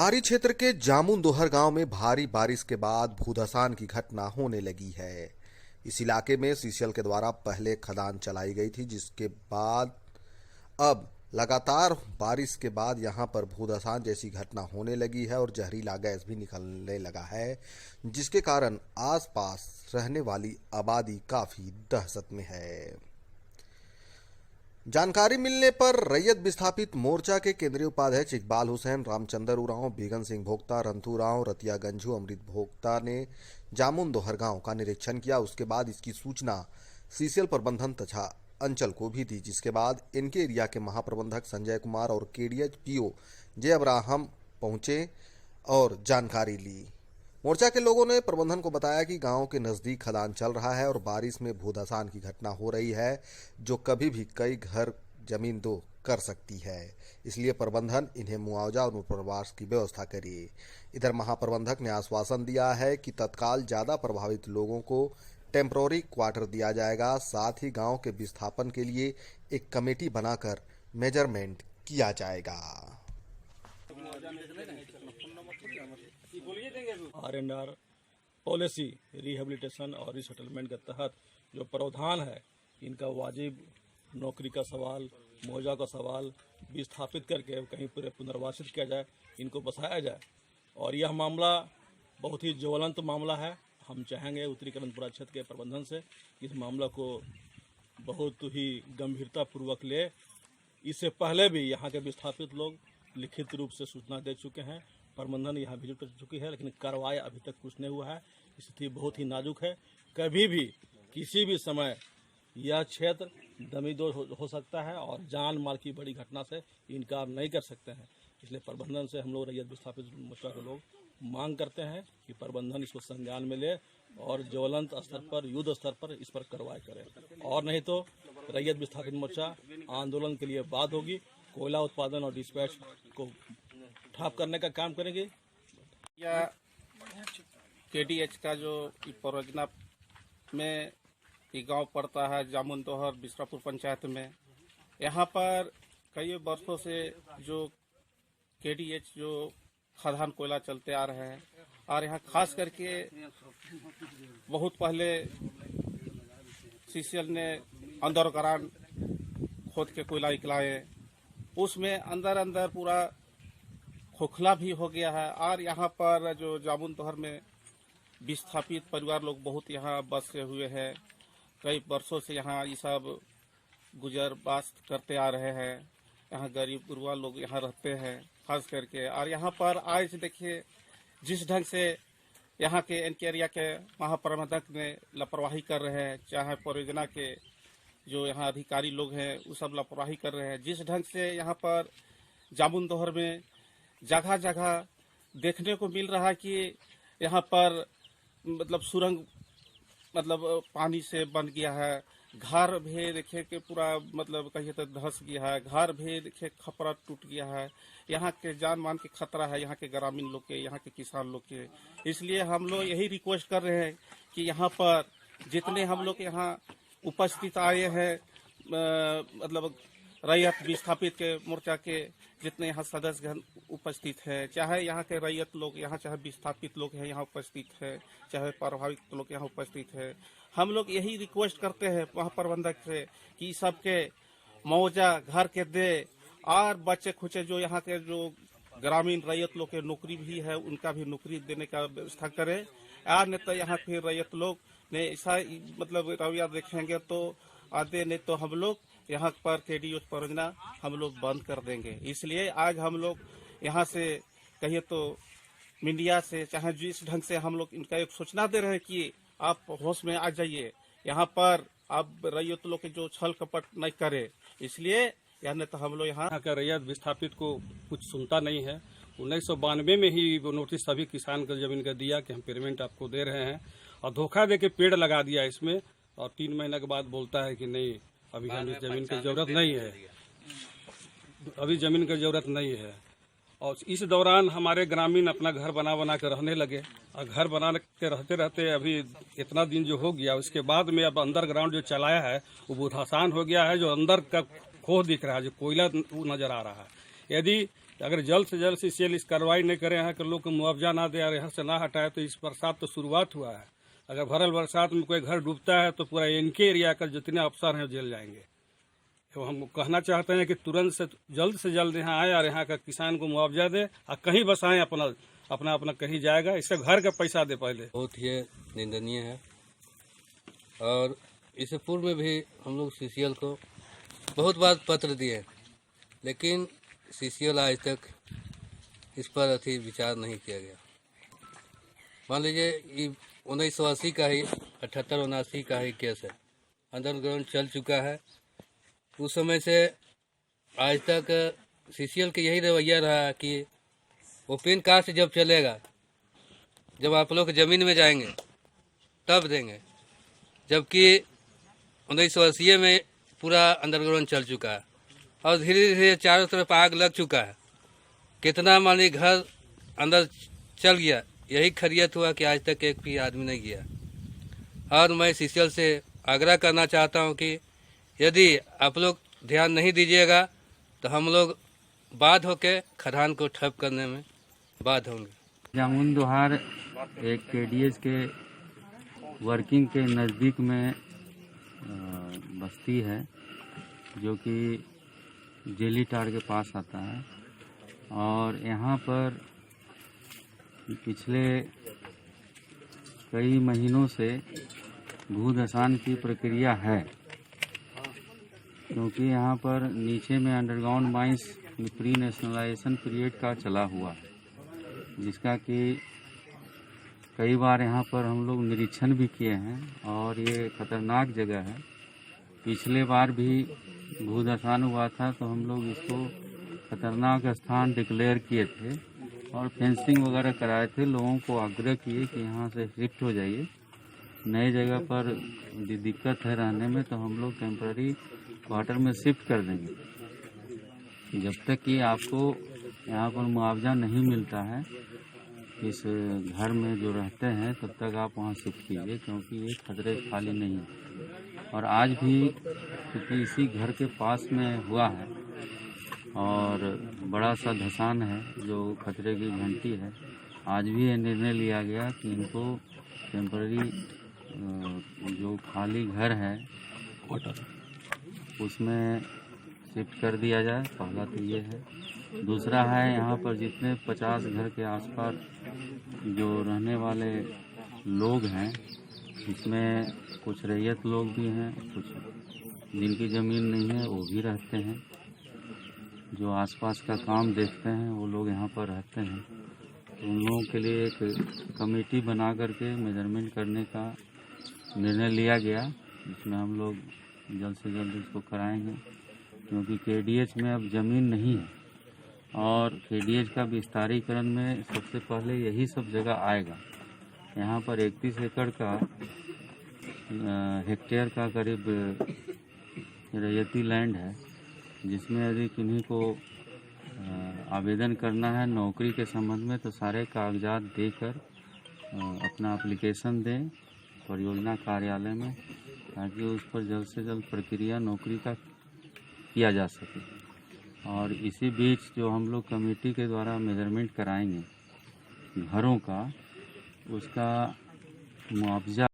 बारी क्षेत्र के जामुन दोहर गांव में भारी बारिश के बाद भूधसान की घटना होने लगी है। इस इलाके में सीसीएल के द्वारा पहले खदान चलाई गई थी, जिसके बाद अब लगातार बारिश के बाद यहां पर भूधसान जैसी घटना होने लगी है और जहरीला गैस भी निकलने लगा है, जिसके कारण आसपास रहने वाली आबादी काफी दहशत में है। जानकारी मिलने पर रैयत विस्थापित मोर्चा के केंद्रीय उपाध्यक्ष इकबाल हुसैन, रामचंद्र उरांव, बिगन सिंह भोक्ता, रंथू राव, रतिया गंजू, अमृत भोक्ता ने जामुन दोहर गांव का निरीक्षण किया। उसके बाद इसकी सूचना सीसीएल प्रबंधन तथा अंचल को भी दी, जिसके बाद इनके एरिया के महाप्रबंधक संजय कुमार और केडीएच पीओ जय अब्राहम पहुंचे और जानकारी ली। मोर्चा के लोगों ने प्रबंधन को बताया कि गांव के नजदीक खदान चल रहा है और बारिश में भूधसान की घटना हो रही है, जो कभी भी कई घर जमीन दो कर सकती है। इसलिए प्रबंधन इन्हें मुआवजा और पुनर्वास की व्यवस्था करे। इधर महाप्रबंधक ने आश्वासन दिया है कि तत्काल ज्यादा प्रभावित लोगों को टेम्पररी क्वार्टर दिया जाएगा। साथ ही गांव के विस्थापन के लिए एक कमेटी बनाकर मेजरमेंट किया जाएगा। R&R पॉलिसी रिहेबिलिटेशन और रिसेटलमेंट के तहत जो प्रावधान है, इनका वाजिब नौकरी का सवाल, मुआवजा का सवाल विस्थापित करके कहीं पर पुनर्वासित किया जाए, इनको बसाया जाए। और यह मामला बहुत ही ज्वलंत मामला है। हम चाहेंगे उत्तरी करणपुरा क्षेत्र के प्रबंधन से इस मामला को बहुत ही गंभीरतापूर्वक ले। इससे पहले भी यहाँ के विस्थापित लोग लिखित रूप से सूचना दे चुके हैं, प्रबंधन यहाँ विजिट कर चुकी है, लेकिन कार्रवाई अभी तक कुछ नहीं हुआ है। स्थिति बहुत ही नाजुक है। कभी भी किसी भी समय यह क्षेत्र दमिदोज हो सकता है और जान माल की बड़ी घटना से इनकार नहीं कर सकते हैं। इसलिए प्रबंधन से हम लोग रैयत विस्थापित मोर्चा के लोग मांग करते हैं कि प्रबंधन इसको संज्ञान में ले और ज्वलंत स्तर पर, युद्ध स्तर पर इस पर कार्रवाई करे। और नहीं तो रैयत विस्थापित मोर्चा आंदोलन के लिए बात होगी। कोयला उत्पादन और डिस्पैच को ठप करने का काम करेंगे। या केडीएच का जो परियोजना में ये गांव पड़ता है, जामुन दोहर बिसरापुर पंचायत में, यहाँ पर कई वर्षों से जो केडीएच जो खदान कोयला चलते आ रहे हैं और यहाँ खास करके बहुत पहले सीसीएल ने अंडरग्राउंड खोद के कोयला निकलाए, उसमें अंदर अंदर पूरा खोखला भी हो गया है। और यहाँ पर जो जामुन दोहर में विस्थापित परिवार लोग बहुत यहाँ बसे हुए हैं, कई वर्षों से यहाँ ये सब गुजर बसर करते आ रहे हैं। यहाँ गरीब गुरबा लोग यहाँ रहते हैं खास करके। और यहाँ पर आज देखिए जिस ढंग से यहाँ के इनके एरिया के महाप्रबंधक ने लापरवाही कर रहे हैं, चाहे परियोजना के जो यहाँ अधिकारी लोग हैं वो सब लापरवाही कर रहे हैं। जिस ढंग से यहाँ पर जामुन दोहर में जगह जगह देखने को मिल रहा है कि यहाँ पर मतलब सुरंग पानी से बन गया है। घर भी देखिए कि पूरा कहिए तो धंस गया है। घर भी देखिए खपरा टूट गया है। यहाँ के जान मान के खतरा है, यहाँ के ग्रामीण लोग के, यहाँ के किसान लोग के। इसलिए हम लोग यही रिक्वेस्ट कर रहे हैं कि यहाँ पर जितने हम लोग यहाँ उपस्थित आए हैं, रैयत विस्थापित के मोर्चा के जितने यहाँ सदस्य उपस्थित है, चाहे यहाँ के रैयत लोग यहाँ, चाहे विस्थापित लोग हैं यहाँ उपस्थित है, चाहे प्रभावित लोग यहाँ उपस्थित है, हम लोग यही रिक्वेस्ट करते हैं महाप्रबंधक से कि सबके मुआवजा घर के दे और बच्चे खुचे जो यहाँ के जो ग्रामीण रैयत लोग के नौकरी भी है उनका भी नौकरी देने का व्यवस्था करे। और नहीं तो यहाँ के रैयत लोग ने ऐसा रवैया देखेंगे तो आधे नहीं तो हम लोग यहाँ पर केडीएच परियोजना हम लोग बंद कर देंगे। इसलिए आज हम लोग यहाँ से कहिए तो मीडिया से, चाहे जिस ढंग से हम लोग इनका एक सूचना दे रहे हैं कि आप होश में आ जाइए, यहाँ पर आप रैयत लोग के जो छल कपट नहीं करे। इसलिए यानी तो हम लोग यहाँ का रैयत विस्थापित को कुछ सुनता नहीं है। 1992 में ही वो नोटिस सभी किसान को जमीन का दिया कि हम पेमेंट आपको दे रहे हैं, और धोखा दे के पेड़ लगा दिया इसमें। और 3 महीने के बाद बोलता है कि नहीं, अभी हमें जमीन की जरूरत नहीं है, अभी जमीन की जरूरत नहीं है। और इस दौरान हमारे ग्रामीण अपना घर बना के रहने लगे, और घर बना के रहते रहते अभी इतना दिन जो हो गया, उसके बाद में अब अंडरग्राउंड जो चलाया है वो बहुत आसान हो गया है। जो अंदर का खोह दिख रहा है, जो कोयला नजर आ रहा है, यदि कि अगर जल्द से जल्द CCL इस कार्रवाई नहीं करे, यहाँ के लोग को मुआवजा ना दे और यहाँ से ना हटाए, तो इस बरसात तो शुरुआत हुआ है। अगर भरल बरसात में कोई घर डूबता है तो पूरा इनके एरिया का जितने अफसर हैं जेल जाएंगे। तो हम कहना चाहते हैं कि तुरंत से जल्द यहाँ आए और यहाँ का किसान को मुआवजा दे और कहीं बसाएं, अपना कहीं जाएगा, इससे घर का पैसा दे पहले। बहुत ही निंदनीय है। और इससे पूर्व में भी हम लोग CCL को बहुत बार पत्र दिए, लेकिन CCL आज तक इस पर अति विचार नहीं किया गया। मान लीजिए 1980 का ही 78-79 का ही केस है, अंडरग्राउंड चल चुका है। उस समय से आज तक CCL का यही रवैया रहा कि ओपन कास्ट जब चलेगा, जब आप लोग ज़मीन में जाएंगे तब देंगे, जबकि 1980 में पूरा अंडरग्राउंड चल चुका है और धीरे धीरे चारों तरफ आग लग चुका है। कितना मानी घर अंदर चल गया, यही खैरियत हुआ कि आज तक एक भी आदमी नहीं गया। और मैं CCL से आग्रह करना चाहता हूं कि यदि आप लोग ध्यान नहीं दीजिएगा तो हम लोग बाध्य होकर खदान को ठप करने में बाध्य होंगे। जामुन दोहार एक KDH के वर्किंग के नज़दीक में बस्ती है, जो कि जेली टार के पास आता है। और यहाँ पर पिछले कई महीनों से भूधसान की प्रक्रिया है, क्योंकि यहाँ पर नीचे में underground mines pre nationalisation period का चला हुआ है, जिसका कि कई बार यहाँ पर हम लोग निरीक्षण भी किए हैं और ये खतरनाक जगह है। पिछले बार भी भूधसान हुआ था तो हम लोग इसको खतरनाक स्थान डिक्लेयर किए थे और फेंसिंग वगैरह कराए थे। लोगों को आग्रह किए कि यहाँ से शिफ्ट हो जाइए, नए जगह पर दिक्कत है रहने में, तो हम लोग टेम्पररी क्वार्टर में शिफ्ट कर देंगे। जब तक कि आपको यहाँ पर मुआवजा नहीं मिलता है इस घर में जो रहते हैं, तब तक आप वहाँ शिफ्ट कीजिए, क्योंकि ये खतरे खाली नहीं है। और आज भी क्योंकि इसी घर के पास में हुआ है और बड़ा सा धसान है जो खतरे की घंटी है, आज भी ये निर्णय लिया गया कि इनको टेम्पररी जो खाली घर है उसमें शिफ्ट कर दिया जाए। पहला तो ये है। दूसरा है, यहाँ पर जितने 50 घर के आसपास जो रहने वाले लोग हैं, इसमें कुछ रैयत लोग भी हैं, कुछ जिनकी ज़मीन नहीं है वो भी रहते हैं। जो आसपास का काम देखते हैं वो लोग यहाँ पर रहते हैं। तो उन लोगों के लिए एक कमेटी बना करके मेजरमेंट करने का निर्णय लिया गया, जिसमें हम लोग जल्द से जल्द इसको कराएंगे, क्योंकि KDH में अब ज़मीन नहीं है और KDH का विस्तारीकरण में सबसे पहले यही सब जगह आएगा। यहाँ पर 31 एकड़ का हेक्टेयर का करीब रैयती लैंड है, जिसमें यदि किन्हीं को आवेदन करना है नौकरी के संबंध में तो सारे कागजात देकर अपना एप्लीकेशन दें परियोजना कार्यालय में, ताकि उस पर जल्द से जल्द प्रक्रिया नौकरी का किया जा सके। और इसी बीच जो हम लोग कमेटी के द्वारा मेजरमेंट कराएंगे घरों का, उसका मुआवजा